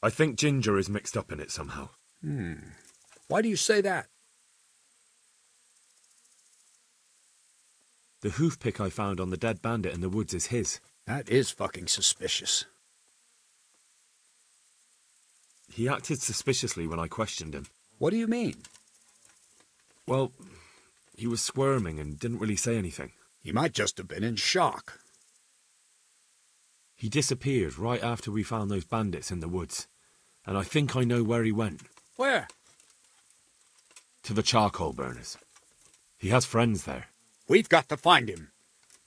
I think Ginger is mixed up in it somehow. Why do you say that? The hoof pick I found on the dead bandit in the woods is his. That is fucking suspicious. He acted suspiciously when I questioned him. What do you mean? Well, he was squirming and didn't really say anything. He might just have been in shock. He disappeared right after we found those bandits in the woods, and I think I know where he went. Where? To the charcoal burners. He has friends there. We've got to find him.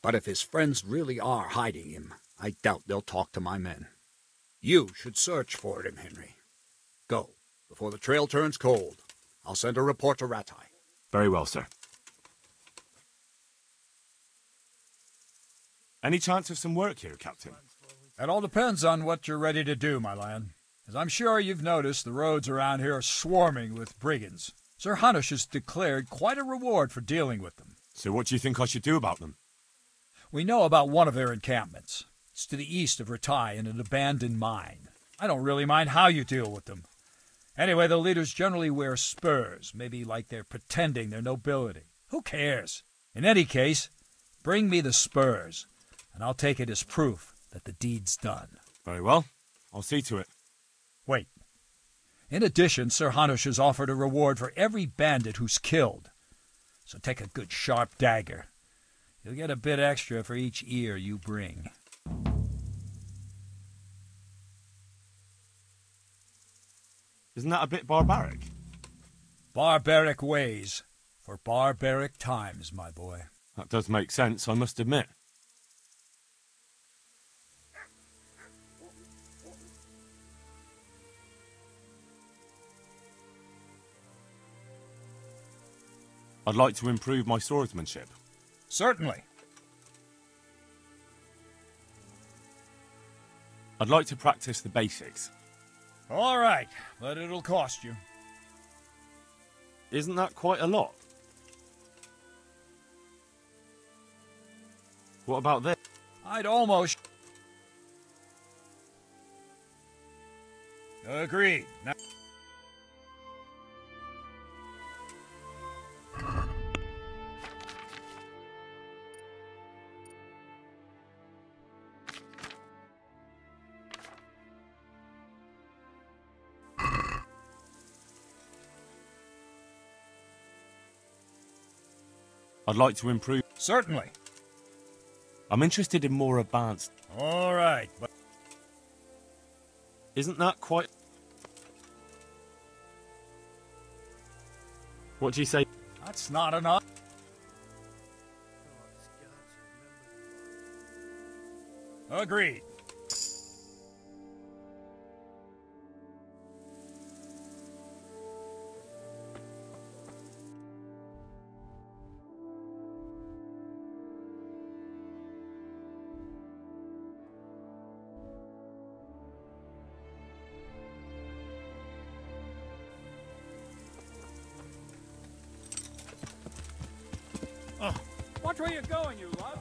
But if his friends really are hiding him, I doubt they'll talk to my men. You should search for him, Henry. Go, before the trail turns cold. I'll send a report to Ratai. Very well, sir. Any chance of some work here, Captain? That all depends on what you're ready to do, my lad. As I'm sure you've noticed, the roads around here are swarming with brigands. Sir Hanush has declared quite a reward for dealing with them. So what do you think I should do about them? We know about one of their encampments. It's to the east of Ratai in an abandoned mine. I don't really mind how you deal with them. Anyway, the leaders generally wear spurs, maybe like they're pretending they're nobility. Who cares? In any case, bring me the spurs, and I'll take it as proof that the deed's done. Very well. I'll see to it. Wait. In addition, Sir Hanush has offered a reward for every bandit who's killed. So take a good sharp dagger. You'll get a bit extra for each ear you bring. Isn't that a bit barbaric? Barbaric ways for barbaric times, my boy. That does make sense, I must admit. I'd like to improve my swordsmanship. Certainly. I'd like to practice the basics. All right, but it'll cost you. Isn't that quite a lot? What about this? I'd almost... Agreed. Now... I'd like to improve... Certainly. I'm interested in more advanced... All right, but... Isn't that quite... What do you say? That's not enough. Agreed. Watch where you're going, you love.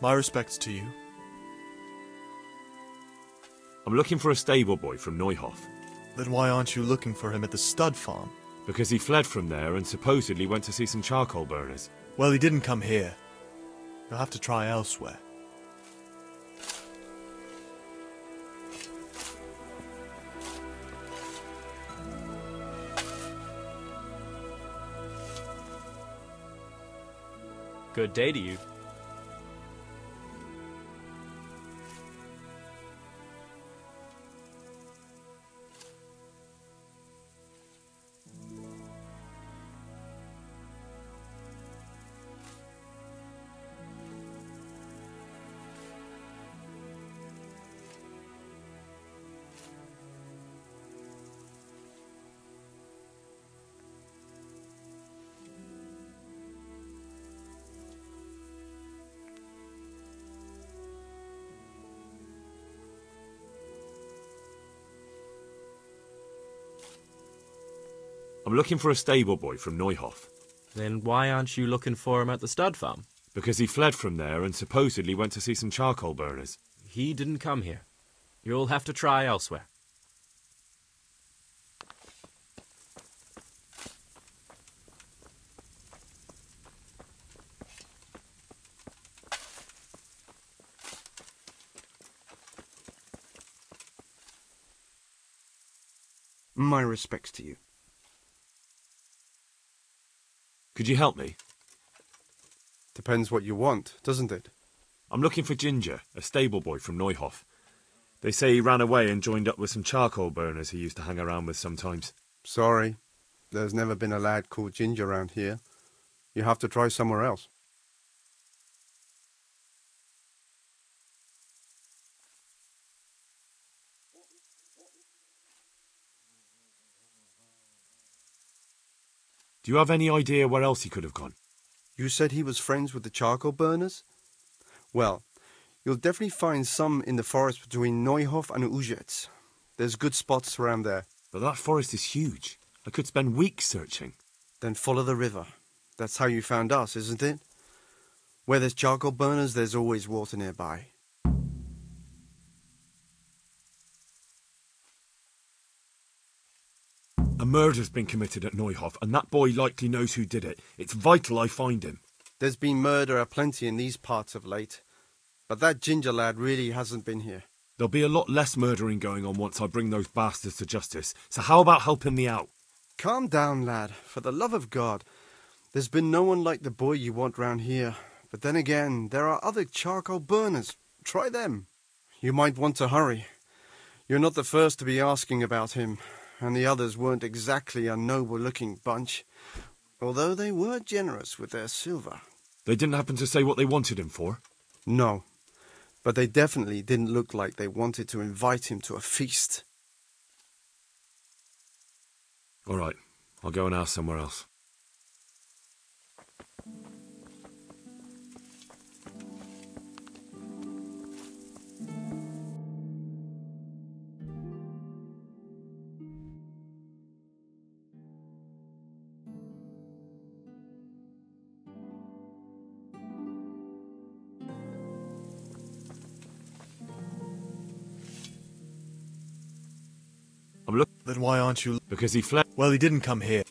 My respects to you. I'm looking for a stable boy from Neuhof. Then why aren't you looking for him at the stud farm? Because he fled from there and supposedly went to see some charcoal burners. Well, he didn't come here. You'll have to try elsewhere. Good day to you. I'm looking for a stable boy from Neuhof. Then why aren't you looking for him at the stud farm? Because he fled from there and supposedly went to see some charcoal burners. He didn't come here. You'll have to try elsewhere. My respects to you. Could you help me? Depends what you want, doesn't it? I'm looking for Ginger, a stable boy from Neuhof. They say he ran away and joined up with some charcoal burners he used to hang around with sometimes. Sorry, there's never been a lad called Ginger around here. You have to try somewhere else. Do you have any idea where else he could have gone? You said he was friends with the charcoal burners? Well, you'll definitely find some in the forest between Neuhof and Ujetz. There's good spots around there. But that forest is huge. I could spend weeks searching. Then follow the river. That's how you found us, isn't it? Where there's charcoal burners, there's always water nearby. A murder's been committed at Neuhof, and that boy likely knows who did it. It's vital I find him. There's been murder aplenty in these parts of late. But that Ginger lad really hasn't been here. There'll be a lot less murdering going on once I bring those bastards to justice, so how about helping me out? Calm down, lad. For the love of God. There's been no one like the boy you want round here. But then again, there are other charcoal burners. Try them. You might want to hurry. You're not the first to be asking about him, and the others weren't exactly a noble-looking bunch, although they were generous with their silver. They didn't happen to say what they wanted him for? No, but they definitely didn't look like they wanted to invite him to a feast. All right, I'll go and ask somewhere else. Then why aren't you... Because he fled. Well, he didn't come here.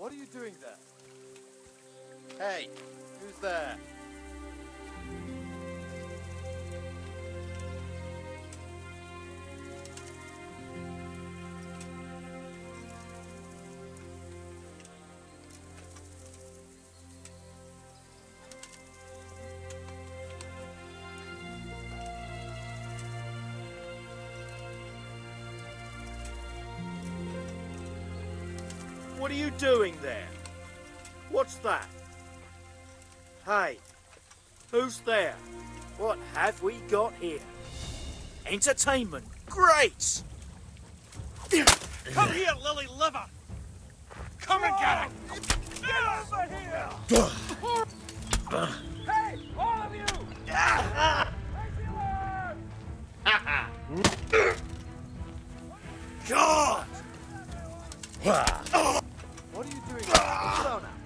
What are you doing there? Hey, who's there? What are you doing there? What's that? Hey, who's there? What have we got here? Entertainment, great! Come here, lily liver! Come and get it! Get over here! Hey, all of you! God! What are you doing? Slow now.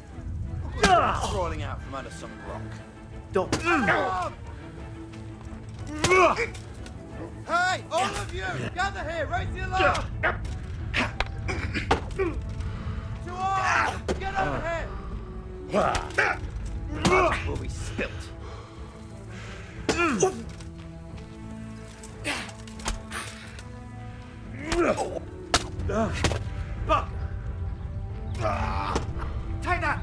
Look at you crawling out from under some rock. Don't. Hey, all of you, gather here, raise the alarm. To arms, get over here. Blood will be spilt. Buck! Take that!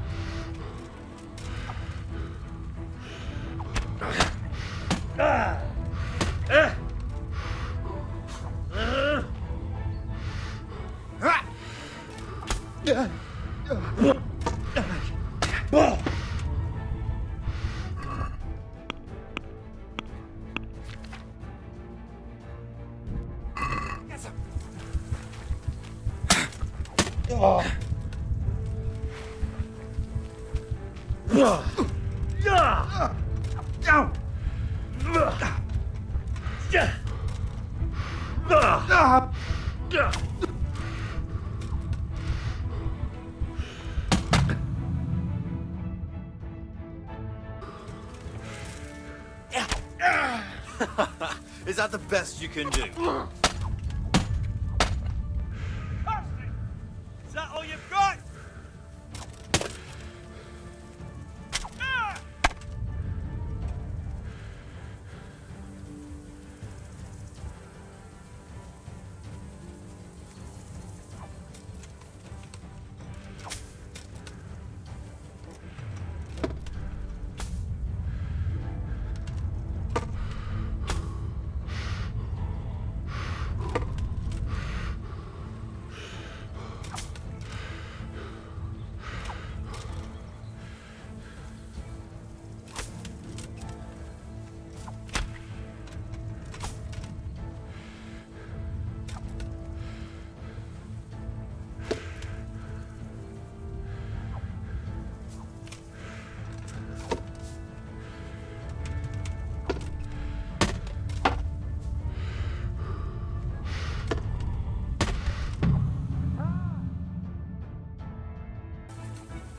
Is that the best you can do? Is that all you've got?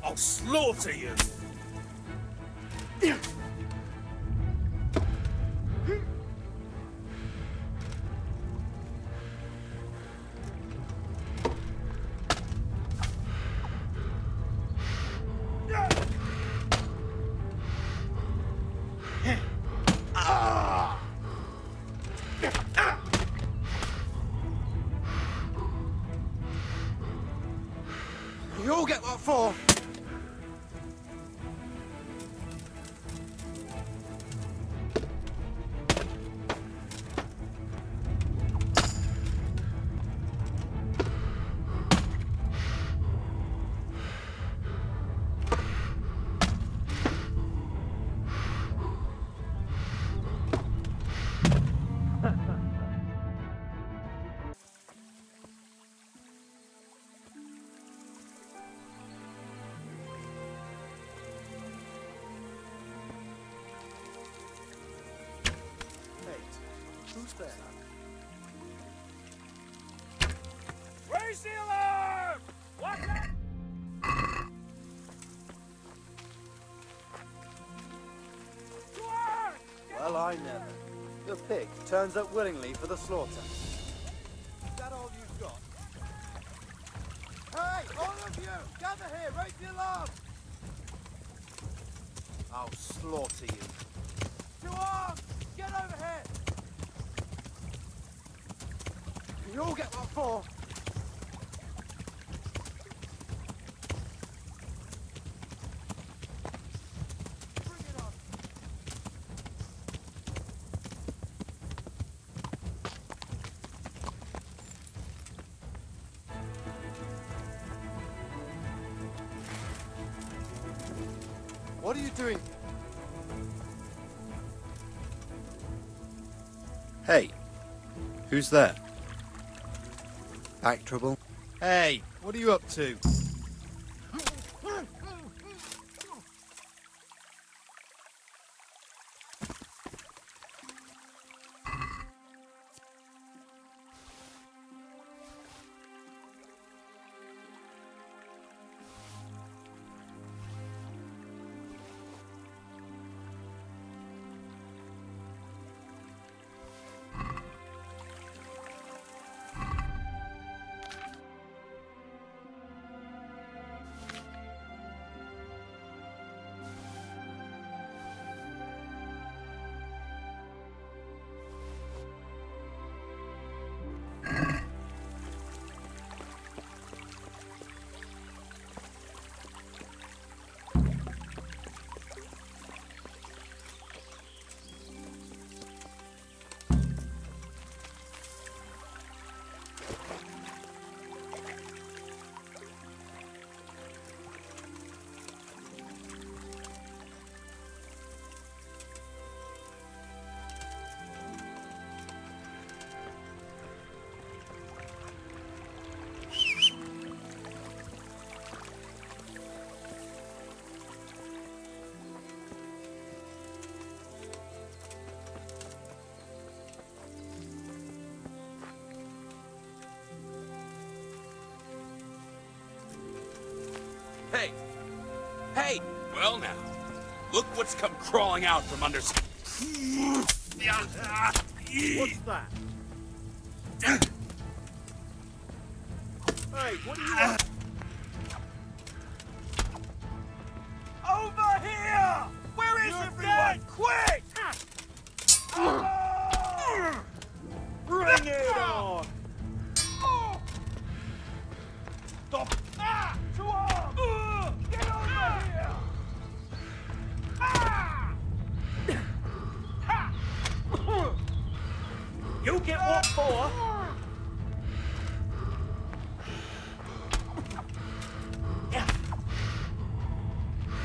I'll slaughter you! You all get what for? Who's there? Raise the alarm! What the... Well, I never. The pig turns up willingly for the slaughter. Is that all you've got? Hey, All of you, gather here, raise the alarm! I'll slaughter you. To arms! Get over here! You all get what for? Bring it on! What are you doing? Hey, who's there? Back trouble? Hey, what are you up to? Hey! Hey! Well now, look what's come crawling out from under... What's that? Hey, what do you want? Over here! Where is everyone? Quick! Bring it on! Stop! To arms! Get over here! You get what for?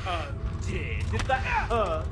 Oh dear, did that hurt?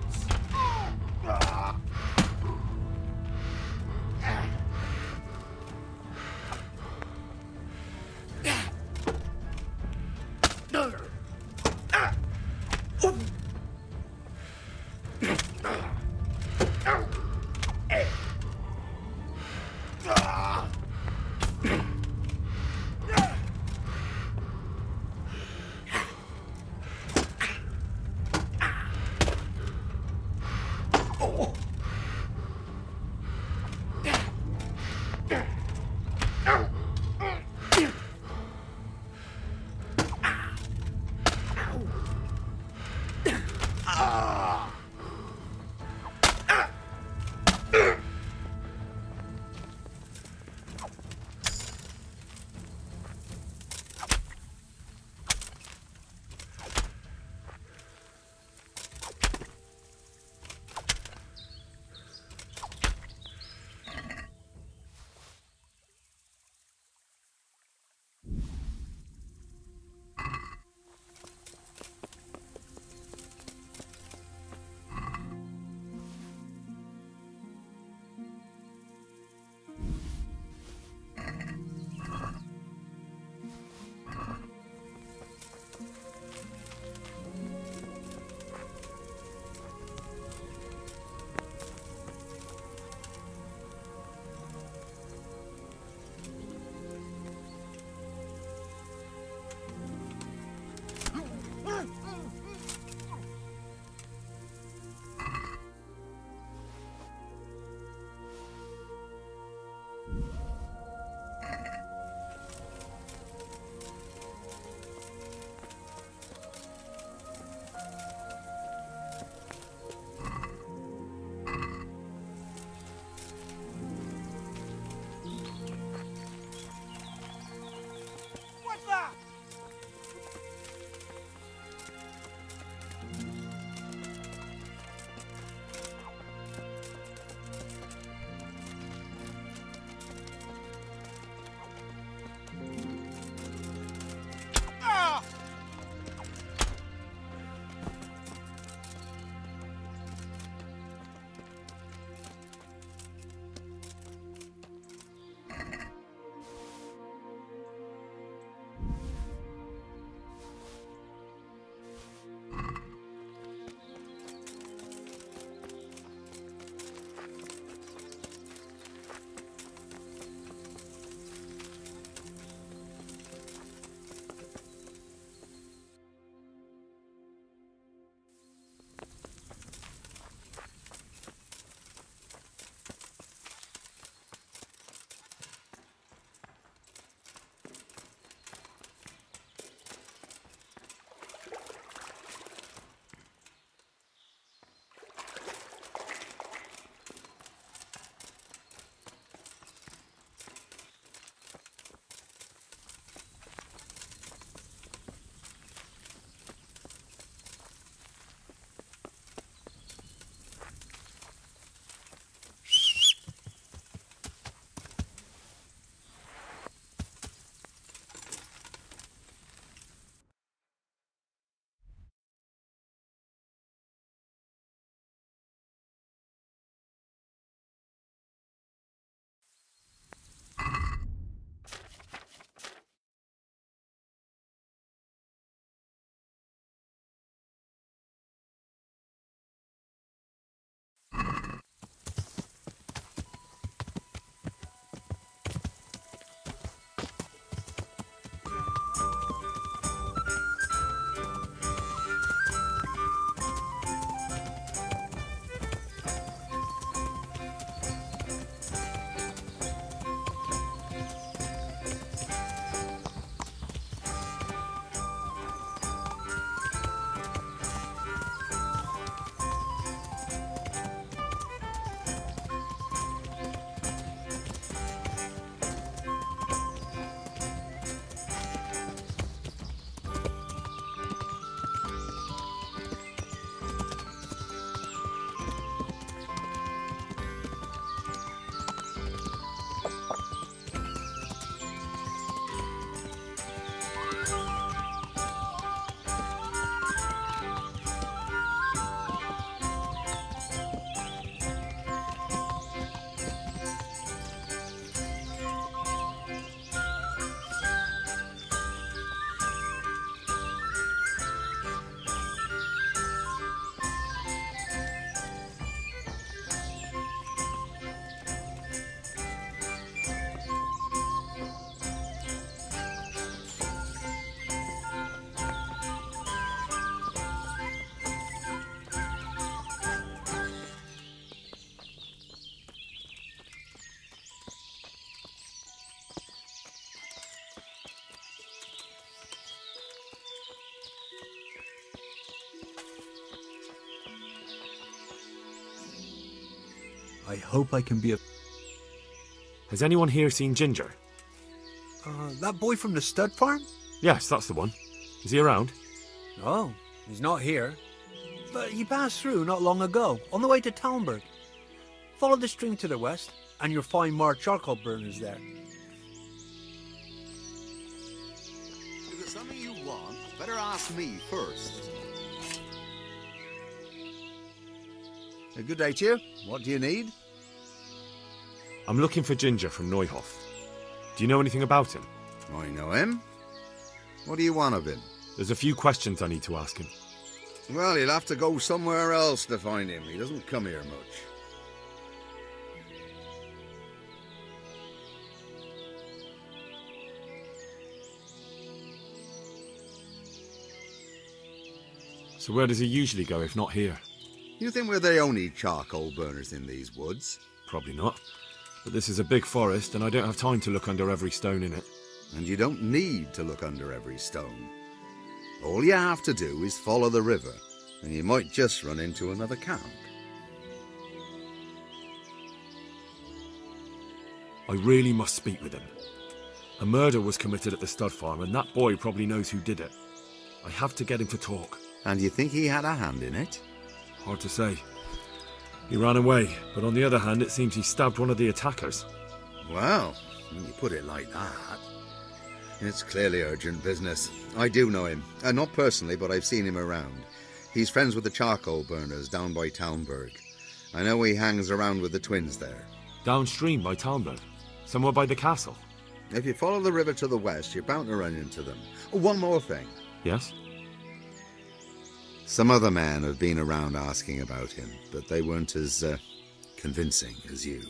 I hope I can be a... Has anyone here seen Ginger? That boy from the stud farm? Yes, that's the one. Is he around? No, he's not here. But he passed through not long ago, on the way to Talmberg. Follow the stream to the west, and you'll find more charcoal burners there. If there's something you want, better ask me first. A good day to you. What do you need? I'm looking for Ginger from Neuhof. Do you know anything about him? I know him. What do you want of him? There's a few questions I need to ask him. Well, you'll have to go somewhere else to find him. He doesn't come here much. So where does he usually go if not here? You think we're the only charcoal burners in these woods? Probably not. But this is a big forest and I don't have time to look under every stone in it. And you don't need to look under every stone. All you have to do is follow the river, and you might just run into another camp. I really must speak with him. A murder was committed at the stud farm and that boy probably knows who did it. I have to get him to talk. And you think he had a hand in it? Hard to say. He ran away, but on the other hand, it seems he stabbed one of the attackers. Well, when you put it like that, it's clearly urgent business. I do know him. Not personally, but I've seen him around. He's friends with the charcoal burners down by Talmberg. I know he hangs around with the twins there. Downstream by Talmberg? Somewhere by the castle? If you follow the river to the west, you're bound to run into them. Oh, one more thing. Yes? Some other men have been around asking about him, but they weren't as convincing as you.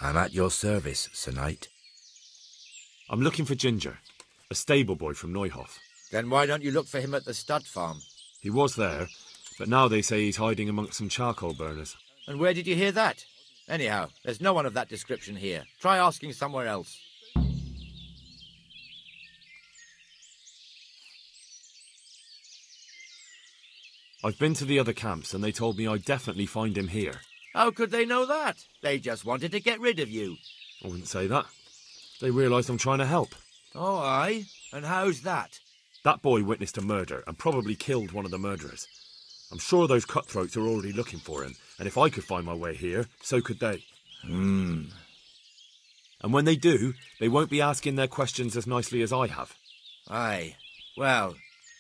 I'm at your service, Sir Knight. I'm looking for Ginger, a stable boy from Neuhof. Then why don't you look for him at the stud farm? He was there, but now they say he's hiding amongst some charcoal burners. And where did you hear that? Anyhow, there's no one of that description here. Try asking somewhere else. I've been to the other camps and they told me I'd definitely find him here. How could they know that? They just wanted to get rid of you. I wouldn't say that. They realised I'm trying to help. Oh, aye? And how's that? That boy witnessed a murder and probably killed one of the murderers. I'm sure those cutthroats are already looking for him, and if I could find my way here, so could they. And when they do, they won't be asking their questions as nicely as I have. Aye. Well,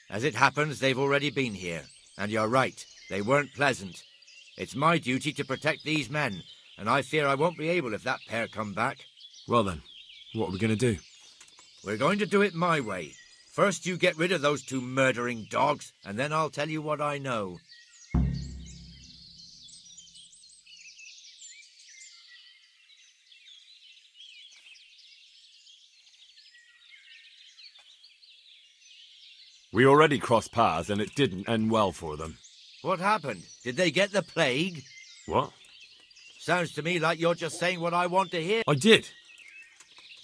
as it happens, they've already been here. And you're right, they weren't pleasant. It's my duty to protect these men, and I fear I won't be able if that pair come back. Well then, what are we going to do? We're going to do it my way. First you get rid of those two murdering dogs, and then I'll tell you what I know. We already crossed paths and it didn't end well for them. What happened? Did they get the plague? What? Sounds to me like you're just saying what I want to hear. I did.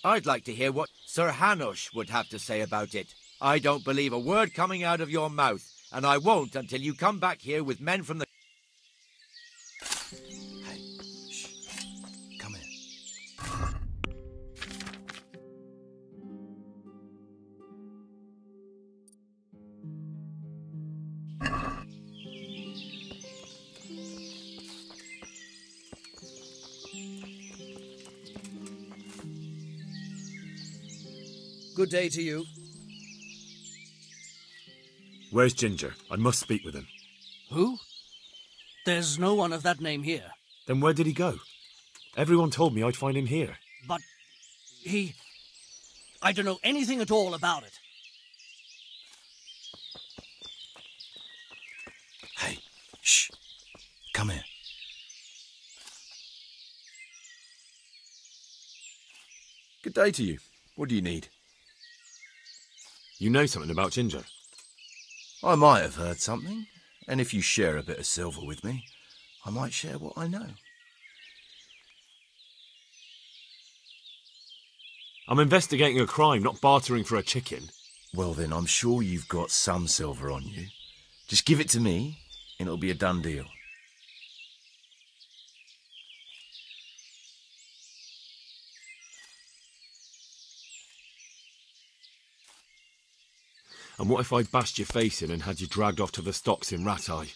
I'd like to hear what Sir Hanush would have to say about it. I don't believe a word coming out of your mouth, and I won't until you come back here with men from the... Hey, shh. Come here. Good day to you. Where's Ginger? I must speak with him. Who? There's no one of that name here. Then where did he go? Everyone told me I'd find him here. But I don't know anything at all about it. Hey, shh. Come here. Good day to you. What do you need? You know something about Ginger? I might have heard something, and if you share a bit of silver with me, I might share what I know. I'm investigating a crime, not bartering for a chicken. Well then, I'm sure you've got some silver on you. Just give it to me, and it'll be a done deal. And what if I bashed your face in and had you dragged off to the stocks in Ratai?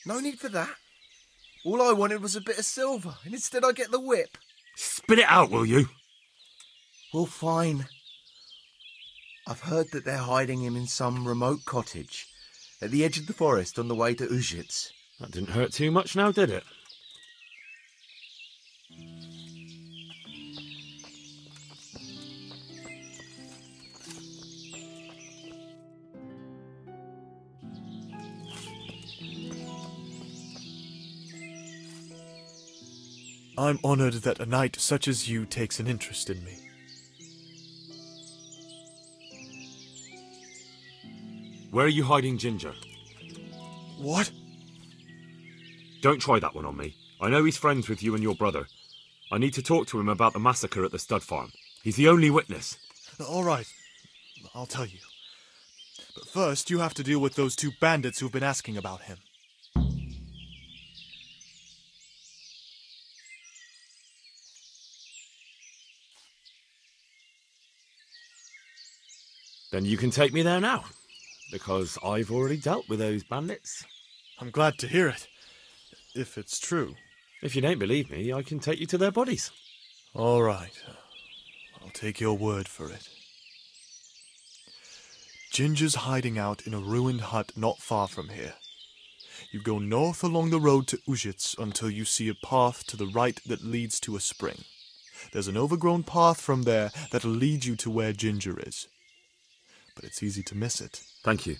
No need for that. All I wanted was a bit of silver, and instead I get the whip. Spit it out, will you? Well, fine. I've heard that they're hiding him in some remote cottage at the edge of the forest on the way to Ujits. That didn't hurt too much now, did it? I'm honored that a knight such as you takes an interest in me. Where are you hiding Ginger? What? Don't try that one on me. I know he's friends with you and your brother. I need to talk to him about the massacre at the stud farm. He's the only witness. All right. I'll tell you. But first, you have to deal with those two bandits who've been asking about him. Then you can take me there now, because I've already dealt with those bandits. I'm glad to hear it, if it's true. If you don't believe me, I can take you to their bodies. All right. I'll take your word for it. Ginger's hiding out in a ruined hut not far from here. You go north along the road to Ujits until you see a path to the right that leads to a spring. There's an overgrown path from there that'll lead you to where Ginger is. But it's easy to miss it. Thank you.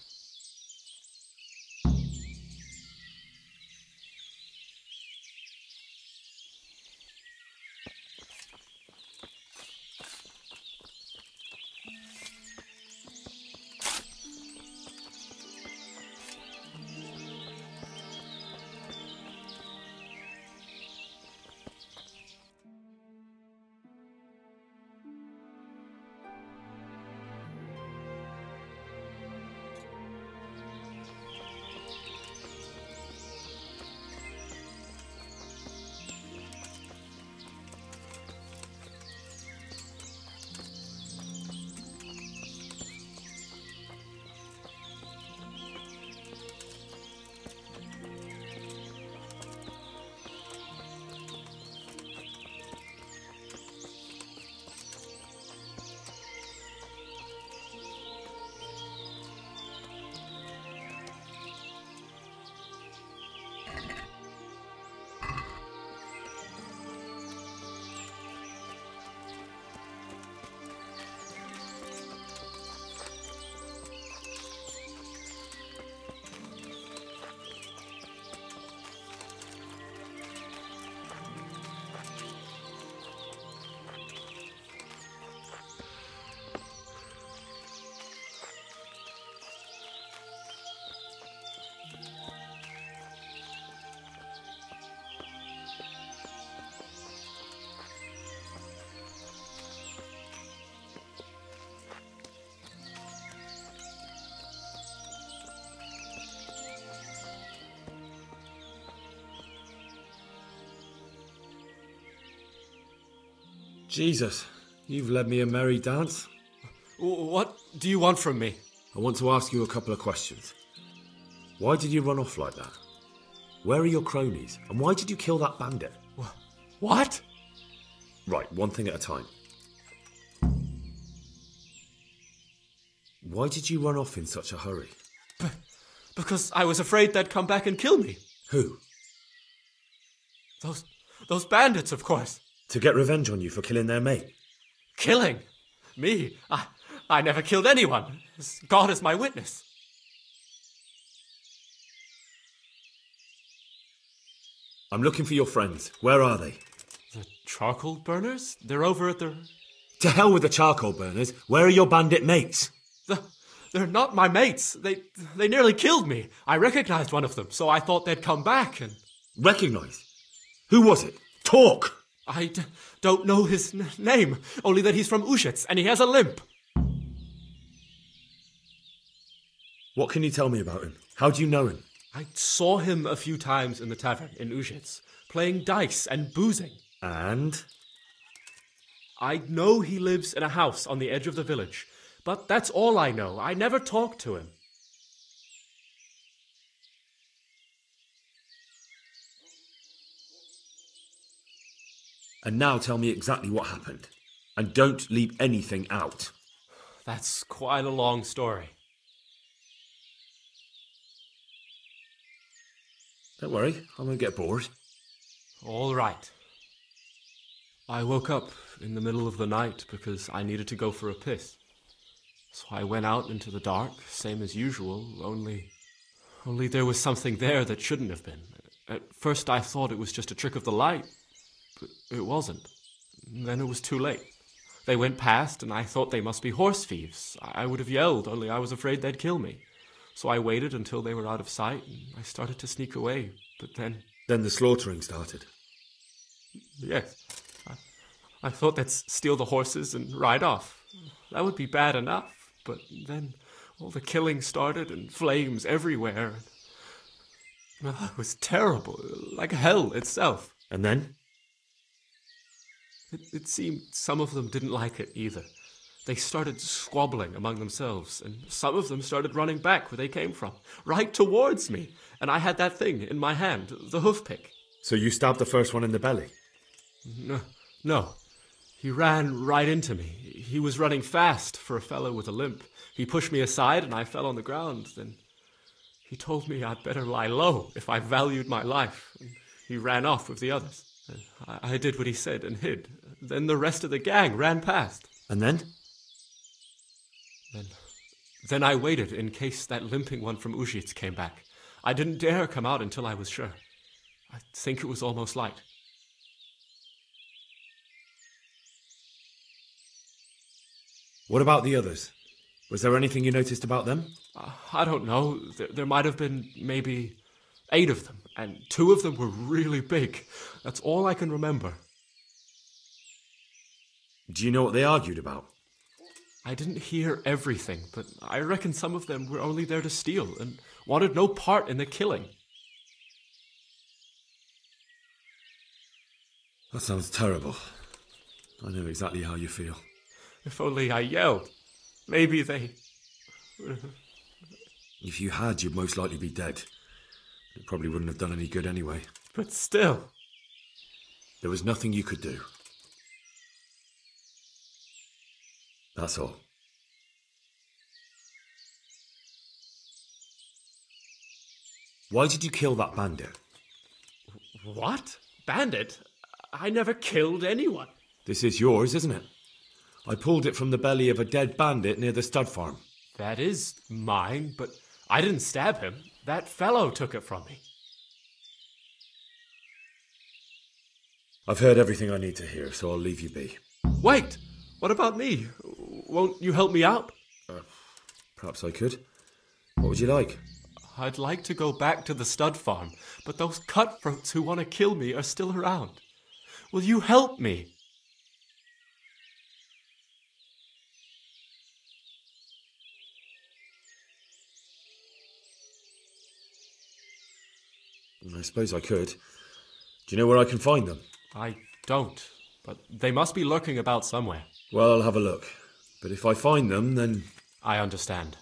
Jesus, you've led me a merry dance. What do you want from me? I want to ask you a couple of questions. Why did you run off like that? Where are your cronies? And why did you kill that bandit? What? Right, one thing at a time. Why did you run off in such a hurry? Because I was afraid they'd come back and kill me. Who? Those bandits, of course. To get revenge on you for killing their mate? Killing? Me? I never killed anyone. God is my witness. I'm looking for your friends. Where are they? The charcoal burners? They're over at the... To hell with the charcoal burners. Where are your bandit mates? They're not my mates. They nearly killed me. I recognized one of them, so I thought they'd come back and... Recognized? Who was it? Talk! I don't know his name, only that he's from Ushitz and he has a limp. What can you tell me about him? How do you know him? I saw him a few times in the tavern in Ushitz, playing dice and boozing. And? I know he lives in a house on the edge of the village, but that's all I know. I never talked to him. And now tell me exactly what happened. And don't leave anything out. That's quite a long story. Don't worry, I won't get bored. All right. I woke up in the middle of the night because I needed to go for a piss. So I went out into the dark, same as usual, only there was something there that shouldn't have been. At first I thought it was just a trick of the light, but it wasn't. Then it was too late. They went past and I thought they must be horse thieves. I would have yelled, only I was afraid they'd kill me. So I waited until they were out of sight and I started to sneak away, but then... Then the slaughtering started? Yes. I thought they'd steal the horses and ride off. That would be bad enough, but then all the killing started and flames everywhere. It was terrible, like hell itself. And then? It seemed some of them didn't like it either. They started squabbling among themselves, and some of them started running back where they came from, right towards me. And I had that thing in my hand, the hoof pick. So you stabbed the first one in the belly? No. He ran right into me. He was running fast for a fellow with a limp. He pushed me aside and I fell on the ground. Then he told me I'd better lie low if I valued my life. And he ran off with the others. I did what he said and hid. Then the rest of the gang ran past. And then? Then I waited in case that limping one from Ushitz came back. I didn't dare come out until I was sure. I think it was almost light. What about the others? Was there anything you noticed about them? I don't know. There might have been maybe 8 of them, and 2 of them were really big. That's all I can remember. Do you know what they argued about? I didn't hear everything, but I reckon some of them were only there to steal and wanted no part in the killing. That sounds terrible. I know exactly how you feel. If only I yelled. Maybe they... If you had, you'd most likely be dead. It probably wouldn't have done any good anyway. But still... There was nothing you could do. That's all. Why did you kill that bandit? What? Bandit? I never killed anyone. This is yours, isn't it? I pulled it from the belly of a dead bandit near the stud farm. That is mine, but I didn't stab him. That fellow took it from me. I've heard everything I need to hear, so I'll leave you be. Wait! What about me? Won't you help me out? Perhaps I could. What would you like? I'd like to go back to the stud farm, but those cutthroats who want to kill me are still around. Will you help me? I suppose I could. Do you know where I can find them? I don't. but they must be lurking about somewhere. Well, I'll have a look. But if I find them, then... I understand.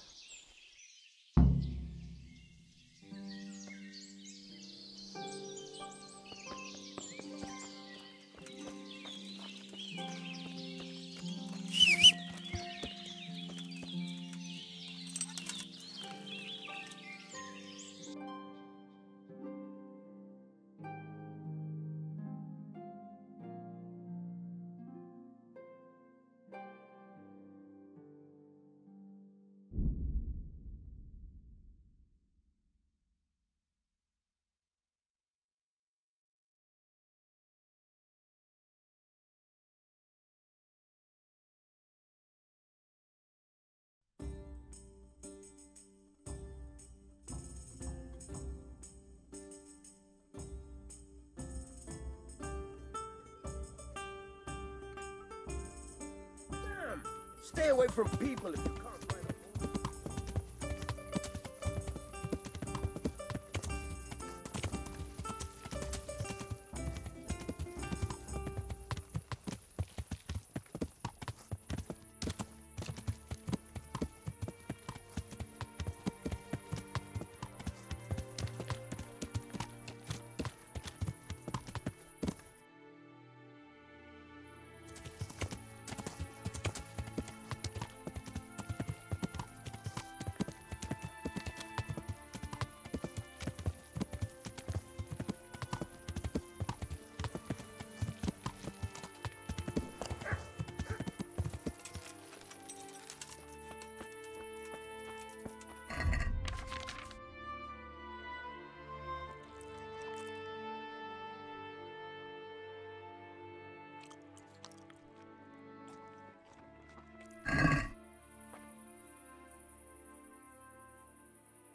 Stay away from people if you can't find them.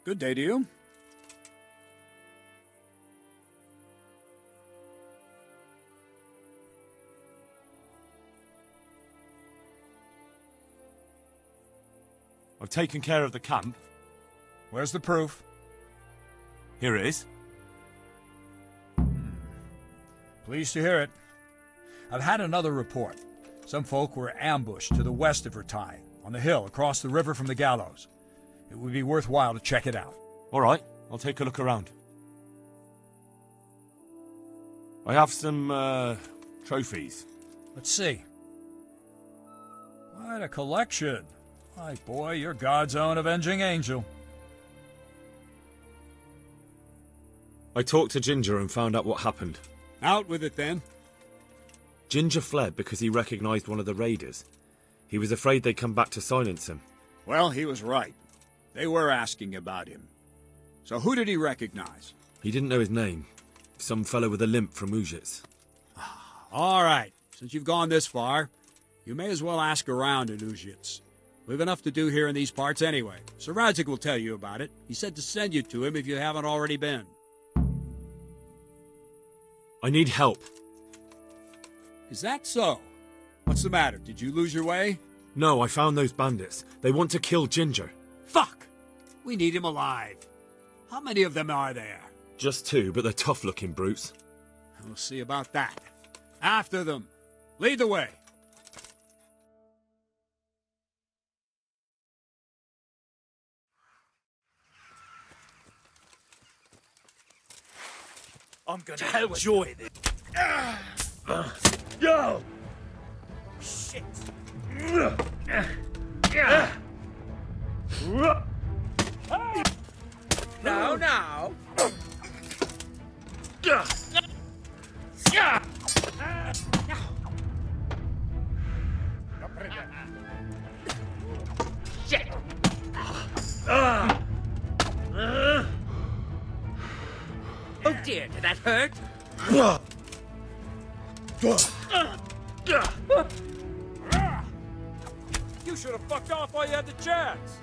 Good day to you. I've taken care of the camp. Where's the proof? Here it is. Pleased to hear it. I've had another report. Some folk were ambushed to the west of Ratai, on the hill across the river from the gallows. It would be worthwhile to check it out. All right, I'll take a look around. I have some, trophies. Let's see. Quite a collection. My boy, you're God's own avenging angel. I talked to Ginger and found out what happened. Out with it, then. Ginger fled because he recognized one of the raiders. He was afraid they'd come back to silence him. Well, he was right. They were asking about him. So who did he recognize? He didn't know his name. Some fellow with a limp from Ujits. All right. Since you've gone this far, you may as well ask around in Ujits. We've enough to do here in these parts anyway. Sir Radzik will tell you about it. He said to send you to him if you haven't already been. I need help. Is that so? What's the matter? Did you lose your way? No, I found those bandits. They want to kill Ginger. Fuck! We need him alive. How many of them are there? Just 2, but they're tough-looking brutes. We'll see about that. After them. Lead the way. I'm gonna enjoy this. Yo! Shit! Now. Shit! Oh dear, did that hurt? You should have fucked off while you had the chance.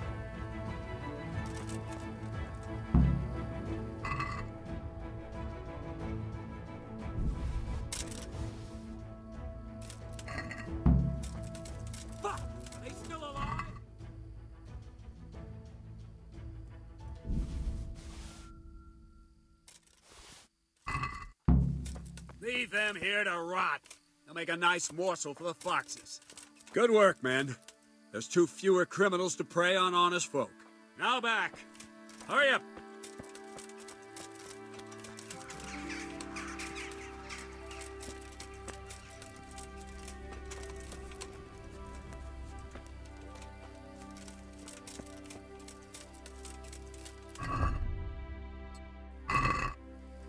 Fuck! Are they still alive? Leave them here to rot. They'll make a nice morsel for the foxes. Good work, men. There's 2 fewer criminals to prey on honest folk. Now back. Hurry up.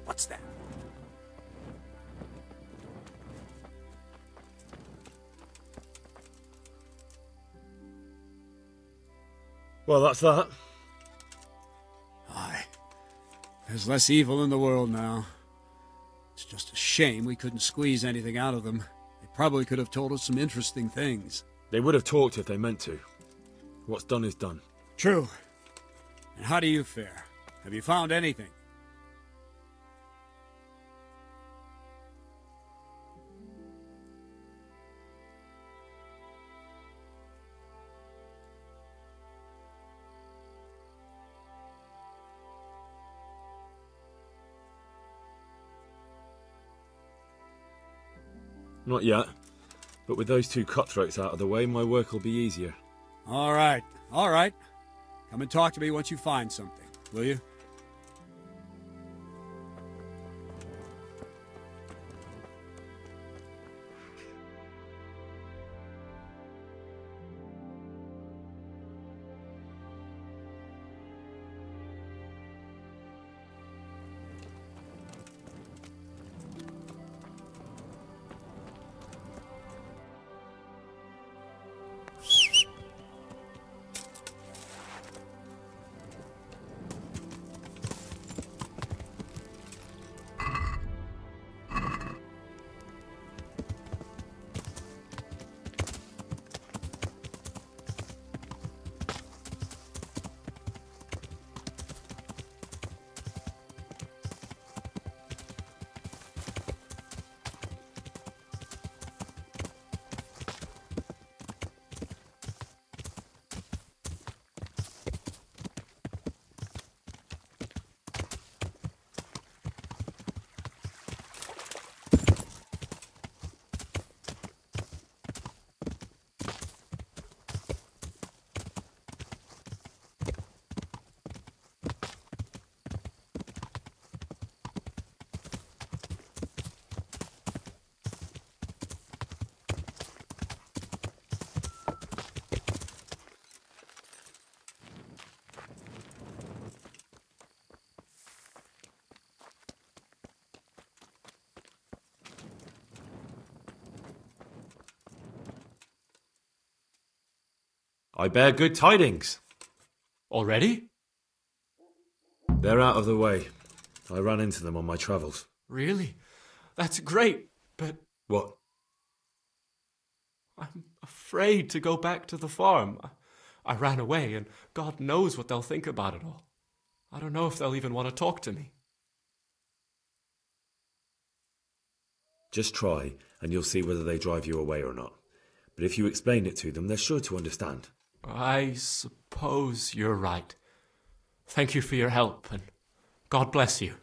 What's that? Well, that's that. Aye. There's less evil in the world now. It's just a shame we couldn't squeeze anything out of them. They probably could have told us some interesting things. They would have talked if they meant to. What's done is done. True. And how do you fare? Have you found anything? Not yet. But with those 2 cutthroats out of the way, my work will be easier. All right. All right. Come and talk to me once you find something, will you? I bear good tidings. Already? They're out of the way. I ran into them on my travels. Really? That's great, but... What? I'm afraid to go back to the farm. I ran away, and God knows what they'll think about it all. I don't know if they'll even want to talk to me. Just try, and you'll see whether they drive you away or not. But if you explain it to them, they're sure to understand. I suppose you're right. Thank you for your help, and God bless you.